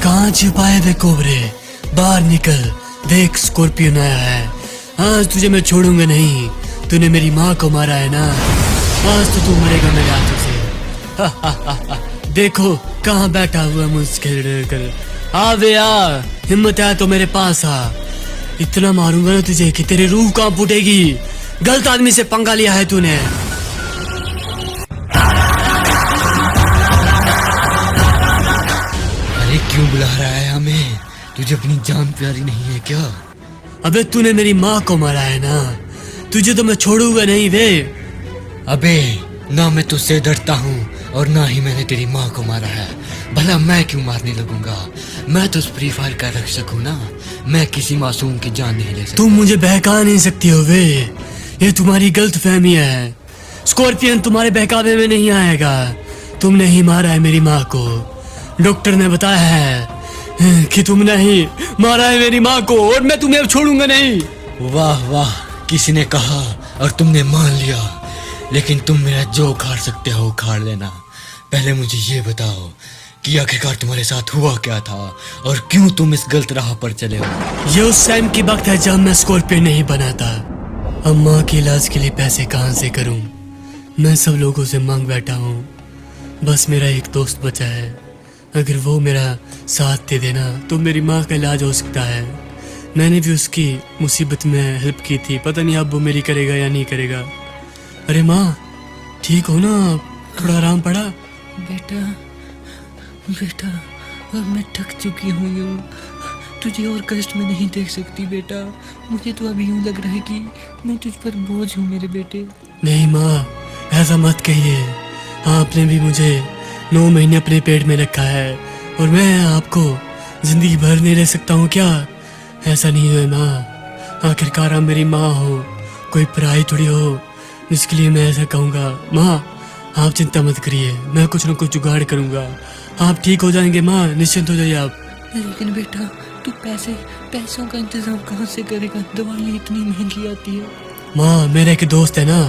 कहाँ छिपाए वे कोबरे, बाहर निकल, देख स्कॉर्पियन आया है। आज तुझे मैं छोड़ूंगा नहीं। तूने मेरी माँ को मारा है ना, आज तो तू मरेगा मेरे हाथों से। देखो कहाँ बैठा हुआ मुझसे कर। आ वे आ, हिम्मत है तो मेरे पास आ। इतना मारूंगा ना तुझे कि तेरी रूह कहाँ फूटेगी। गलत आदमी से पंगा लिया है तूने। अरे क्यों बुला रहा है हमें? तुझे अपनी जान प्यारी नहीं है क्या? अबे तूने मेरी माँ को मारा है ना, तुझे तो मैं छोड़ूंगा नहीं वे। अबे ना मैं तुझसे डरता हूँ और ना ही मैंने तेरी माँ को मारा है। भला मैं क्यों मारने लगूंगा? मैं तो फ्री फायर का रक्षक हूँ ना, मैं किसी मासूम की जान नहीं ले सकता। तुम मुझे बहका नहीं सकती हो वे, ये तुम्हारी गलत फहमी है। स्कॉर्पियन तुम्हारे बहकावे में नहीं आएगा। तुमने ही मारा है मेरी माँ को। डॉक्टर ने बताया है कि तुमने ही मारा है मेरी माँ को और मैं तुम्हें अब छोड़ूंगा नहीं। वाह वाह, किसी ने कहा और तुमने मान लिया। लेकिन तुम मेरा जो उखाड़ सकते हो उखाड़ लेना। पहले मुझे ये बताओ कि आखिरकार तुम्हारे साथ हुआ क्या था और क्यों तुम इस गलत राह पर चले हो? ये उस टाइम की वक्त है जब मैं स्कॉर्पियन नहीं बना था। अब माँ के इलाज के लिए पैसे कहाँ से करूँ? मैं सब लोगों से मांग बैठा हूँ। बस मेरा एक दोस्त बचा है, अगर वो मेरा साथ दे देना तो मेरी माँ का इलाज हो सकता है। मैंने भी उसकी मुसीबत में हेल्प की थी, पता नहीं अब वो मेरी करेगा या नहीं करेगा। अरे माँ ठीक हो ना? थोड़ा आराम पड़ा? बेटा बेटा अब मैं थक चुकी हूँ, तुझे और कष्ट में नहीं देख सकती बेटा। मुझे तो अभी यूँ लग रहा है कि मैं तुझ पर बोझ हूँ मेरे बेटे। नहीं माँ, ऐसा मत कहिए। आपने भी मुझे 9 महीने अपने पेट में रखा है और मैं आपको जिंदगी भर नहीं रह सकता हूँ क्या? ऐसा नहीं है माँ, आखिरकार आप मेरी माँ हो, कोई पराई थोड़ी हो। इसके लिए मैं ऐसा कहूँगा। माँ आप चिंता मत करिए, मैं कुछ न कुछ जुगाड़ करूँगा। आप ठीक हो जाएंगे माँ, निश्चिंत हो जाइए आप। लेकिन बेटा तू पैसों का इंतजाम कहाँ से करेगा? दवाइयाँ इतनी महंगी आती है। माँ मेरा एक दोस्त है ना,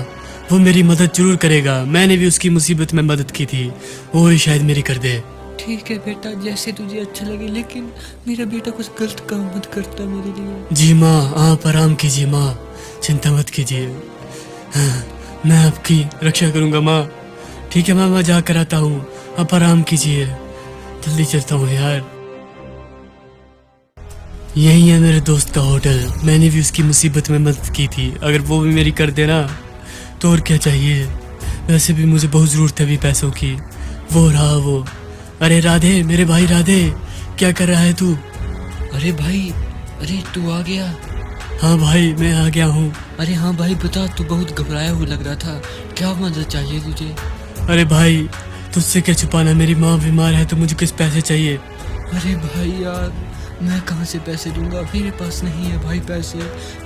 वो मेरी मदद जरूर करेगा। मैंने भी उसकी मुसीबत में मदद की थी, वो भी शायद मेरी कर दे। ठीक है बेटा, जैसे तुझे अच्छा लगे, लेकिन मेरा बेटा कुछ गलत काम मत करता मेरे लिए। जी माँ आप आराम कीजिए माँ, चिंता मत कीजिए। हाँ, मैं आपकी रक्षा करूँगा माँ। ठीक है माँ, मैं जाकर आता हूँ, आप आराम कीजिए। जल्दी चलता हूँ यार। यही है मेरे दोस्त का होटल, मैंने भी उसकी मुसीबत में मदद की थी। अगर वो भी मेरी कर देना तो और क्या चाहिए। वैसे भी मुझे बहुत ज़रूरत है अभी पैसों की। वो रहा वो। अरे राधे, मेरे भाई राधे, क्या कर रहा है तू? अरे भाई, अरे तू आ गया? हाँ भाई मैं आ गया हूँ। अरे हाँ भाई बता, तू बहुत घबराया हुआ लग रहा था, क्या मदद चाहिए तुझे? अरे भाई तुझसे क्या छुपाना, मेरी माँ बीमार है तो मुझे कुछ पैसे चाहिए। अरे भाई यार, मैं कहाँ से पैसे दूंगा? मेरे पास नहीं है भाई पैसे,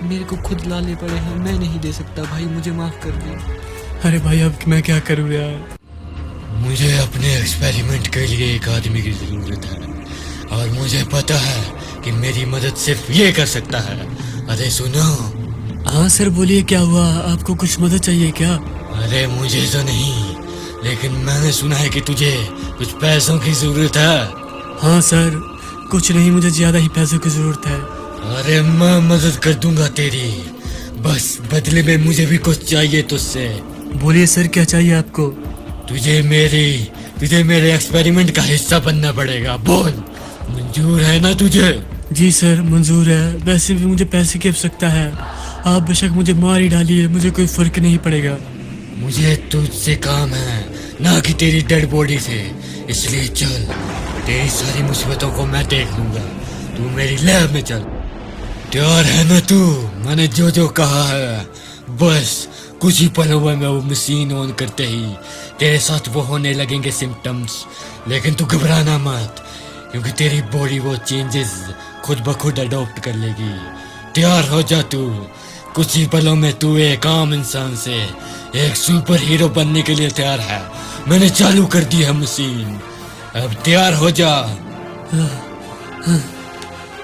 मेरे को खुद लाने पड़े हैं, मैं नहीं दे सकता भाई, मुझे माफ कर दे। अरे भाई अब मैं क्या करूँ यार? मुझे अपने एक्सपेरिमेंट के लिए एक आदमी की जरूरत है और मुझे पता है कि मेरी मदद सिर्फ ये कर सकता है। अरे सुनो। हाँ सर बोलिए, क्या हुआ? आपको कुछ मदद चाहिए क्या? अरे मुझे तो नहीं, लेकिन मैंने सुना है कि तुझे कुछ पैसों की जरूरत है। हाँ सर, कुछ नहीं, मुझे ज्यादा ही पैसों की जरूरत है। अरे मैं मदद कर दूंगा तेरी, बस बदले में मुझे भी कुछ चाहिए तुझसे। बोलिए सर, क्या चाहिए आपको? तुझे मेरे एक्सपेरिमेंट का हिस्सा बनना पड़ेगा। बोल, मंजूर है ना तुझे? जी सर मंजूर है, वैसे भी मुझे पैसे की आवश्यकता है। आप बेशक मुझे मार ही डालिए, मुझे कोई फर्क नहीं पड़ेगा। मुझे तुझसे काम है, ना कि तेरी डेड बॉडी से, इसलिए चल, तेरी सारी मुसीबतों को मैं देख लूंगा। तू मेरी लैब में चल। तैयार है ना तू? मैंने जो जो कहा है, बस कुछ ही पलों में वो मशीन ऑन करते ही तेरे साथ वो होने लगेंगे सिम्टम्स। लेकिन तू घबराना मत, क्योंकि तेरी बॉडी वो चेंजेस खुद ब खुद अडॉप्ट कर लेगी। तैयार हो जा तू, कुछ ही पलों में तू एक आम इंसान से एक सुपर हीरो बनने के लिए तैयार है। मैंने चालू कर दी है मशीन, अब तैयार हो जा।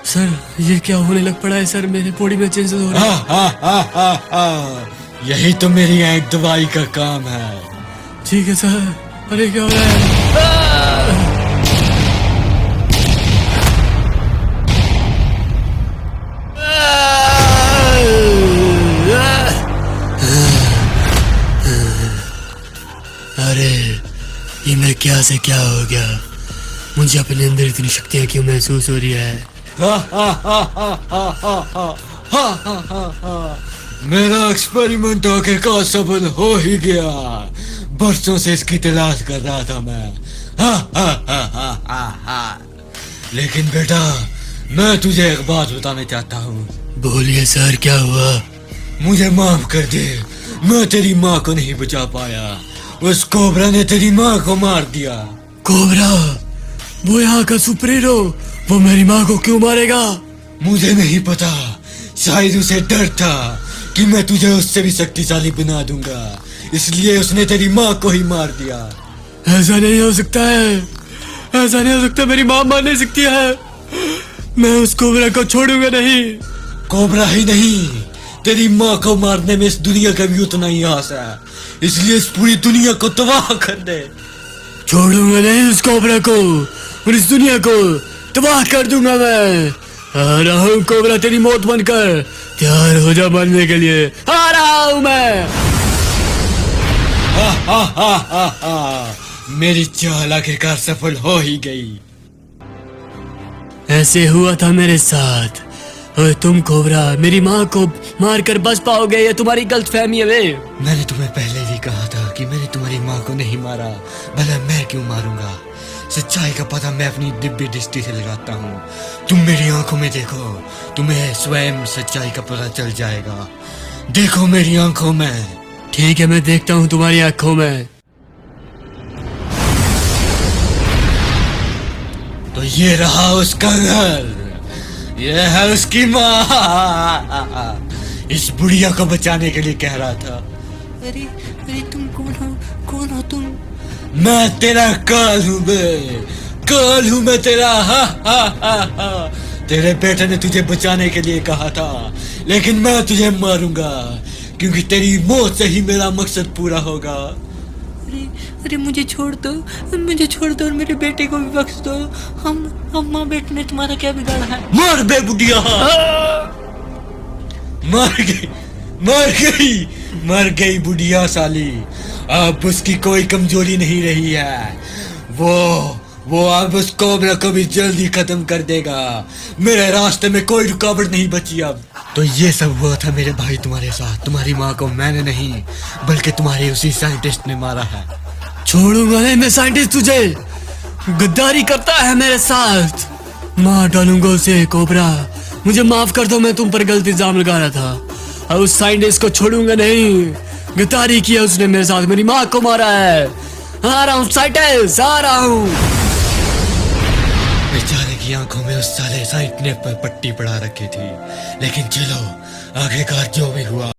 सर ये क्या होने लग पड़ा है सर, मेरी बॉडी में चेंजेस हो रहे हैं। यही तो मेरी एक दवाई का काम है। ठीक है सर। अरे क्या हो रहा है? ये मैं क्या से क्या हो गया? मुझे अपने अंदर इतनी शक्तियाँ क्यों महसूस हो रही है? मेरा एक्सपेरिमेंट आखिरकार सफल हो ही गया। बरसों से इसकी तलाश कर रहा था मैं। लेकिन बेटा, मैं तुझे एक बात बताना चाहता हूँ। बोलिए सर, क्या हुआ? मुझे माफ कर दे, मैं तेरी माँ को नहीं बचा पाया। उस कोबरा ने तेरी माँ को मार दिया। कोबरा? वो यहाँ का सुपर हीरो, वो मेरी माँ को क्यों मारेगा? मुझे नहीं पता, शायद उसे डर था कि मैं तुझे उससे भी शक्तिशाली बना दूंगा, इसलिए उसने तेरी माँ को ही मार दिया। ऐसा नहीं हो सकता है, ऐसा नहीं हो सकता। मेरी माँ मार नहीं सकती है। मैं उस कोबरा को छोड़ूंगा नहीं। कोबरा ही नहीं, तेरी माँ को मारने में इस दुनिया का भी उतना ही आस है, इसलिए इस पूरी दुनिया को तबाह कर दे। छोड़ूंगा नहीं उस कोबरा को, और इस दुनिया को तबाह कर दूंगा मैं। आ रहा हूँ कोबरा, तेरी मौत बनकर। तैयार हो जा मरने के लिए। आ रहा हूँ मैं। मेरी चाल आखिरकार सफल हो ही गई। ऐसे हुआ था मेरे साथ। और तुम कोबरा मेरी माँ को मारकर बच पाओगे, ये तुम्हारी गलतफहमी है वे। मैंने तुम्हें पहले भी कहा था कि मैंने तुम्हारी माँ को नहीं मारा, भला मैं क्यों मारूंगा? सच्चाई का पता मैं अपनी दिव्य दृष्टि से लगाता हूँ। तुम मेरी आंखों में देखो, तुम्हें स्वयं सच्चाई का पता चल जाएगा। देखो मेरी आंखों में। ठीक है, मैं देखता हूँ तुम्हारी आंखों में। तो ये रहा उसका घर, ये है उसकी माँ। इस बुढ़िया को बचाने के लिए कह रहा था। अरे अरे तुम कौन हो तुम? मैं तेरा काल हूँ बे, काल हूँ मैं तेरा। तेरे बेटे ने तुझे बचाने के लिए कहा था, लेकिन मैं तुझे मारूंगा, क्योंकि तेरी मौत से ही मेरा मकसद पूरा होगा। अरे अरे मुझे छोड़ दो और मेरे बेटे को भी बख्श दो। हम माँ बेटे ने तुम्हारा क्या बिगाड़ा है? मार बे बुढ़िया। मर गई बुढ़िया साली। अब उसकी कोई कमजोरी नहीं रही है। वो अब उस कोबरा को भी जल्दी खत्म कर देगा। मेरे रास्ते में कोई रुकावट नहीं बची अब। तो ये सब हुआ था मेरे भाई तुम्हारे साथ। तुम्हारी माँ को मैंने नहीं, बल्कि तुम्हारे उसी साइंटिस्ट ने मारा है। छोड़ूंगा नहीं मैं साइंटिस्ट तुझे। गद्दारी करता है मेरे साथ, मार डालूंगा उसे। कोबरा मुझे माफ कर दो, मैं तुम पर गलत इल्जाम लगा रहा था। और उस साइंटिस्ट को छोड़ूंगा नहीं। गद्दारी किया उसने मेरे साथ, मेरी माँ को मारा है। आ रहा हूँ साइंटिस्ट, आ रहा हूँ। बेचारे की आंखों में उस साले साइंटिस्ट ने पट्टी पड़ा रखी थी, लेकिन चलो आखिरकार जो भी हुआ